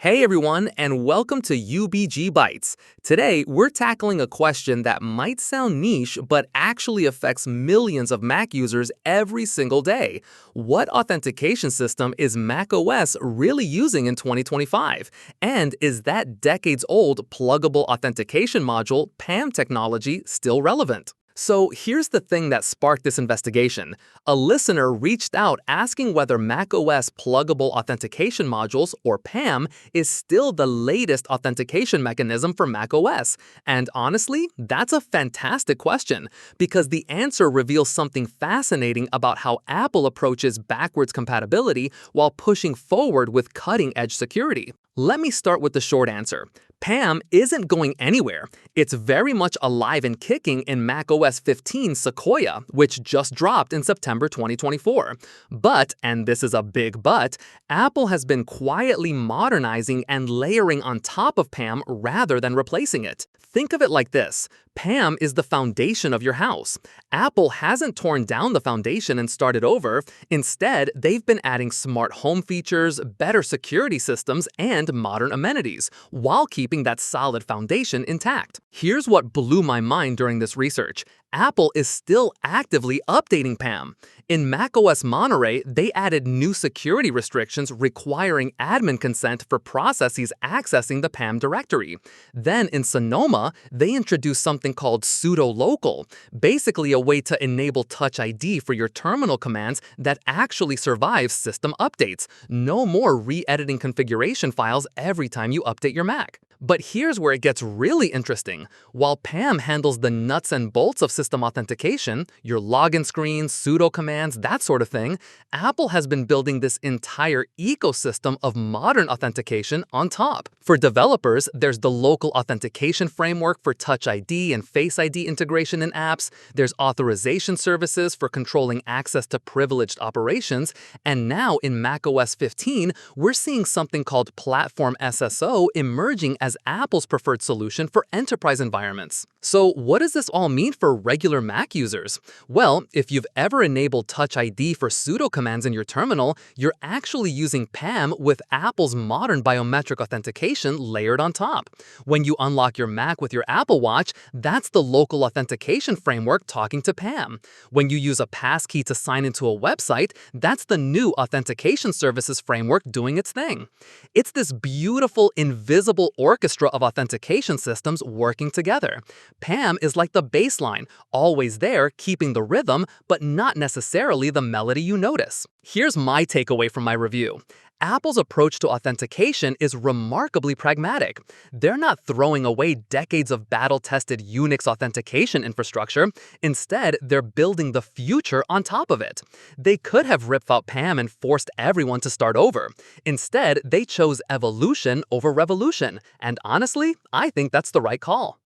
Hey everyone, and welcome to UBG Bytes. Today, we're tackling a question that might sound niche, but actually affects millions of Mac users every single day. What authentication system is macOS really using in 2025? And is that decades-old pluggable authentication module, PAM technology, still relevant? So here's the thing that sparked this investigation. A listener reached out asking whether macOS Pluggable Authentication Modules, or PAM, is still the latest authentication mechanism for macOS. And honestly, that's a fantastic question, because the answer reveals something fascinating about how Apple approaches backwards compatibility while pushing forward with cutting-edge security. Let me start with the short answer. PAM isn't going anywhere. It's very much alive and kicking in macOS 15 Sequoia, which just dropped in September 2024. But, and this is a big but, Apple has been quietly modernizing and layering on top of PAM rather than replacing it. Think of it like this. PAM is the foundation of your house. Apple hasn't torn down the foundation and started over. Instead, they've been adding smart home features, better security systems, and modern amenities, while keeping that solid foundation intact. Here's what blew my mind during this research. Apple is still actively updating PAM. In macOS Monterey, they added new security restrictions requiring admin consent for processes accessing the PAM directory. Then in Sonoma, they introduced something called sudo-local, basically a way to enable Touch ID for your terminal commands that actually survives system updates. No more re-editing configuration files every time you update your Mac. But here's where it gets really interesting. While PAM handles the nuts and bolts of system authentication, your login screens, sudo commands, that sort of thing, Apple has been building this entire ecosystem of modern authentication on top. For developers, there's the local authentication framework for Touch ID and Face ID integration in apps, there's authorization services for controlling access to privileged operations, and now in macOS 15, we're seeing something called Platform SSO emerging as Apple's preferred solution for enterprise environments. So what does this all mean for regular Mac users? Well, if you've ever enabled Touch ID for sudo commands in your terminal, you're actually using PAM with Apple's modern biometric authentication layered on top. When you unlock your Mac with your Apple Watch, that's the local authentication framework talking to PAM. When you use a passkey to sign into a website, that's the new authentication services framework doing its thing. It's this beautiful, invisible orchestra of authentication systems working together. PAM is like the baseline, always there, keeping the rhythm, but not necessarily the melody you notice. Here's my takeaway from my review. Apple's approach to authentication is remarkably pragmatic. They're not throwing away decades of battle-tested Unix authentication infrastructure. Instead, they're building the future on top of it. They could have ripped out PAM and forced everyone to start over. Instead, they chose evolution over revolution. And honestly, I think that's the right call.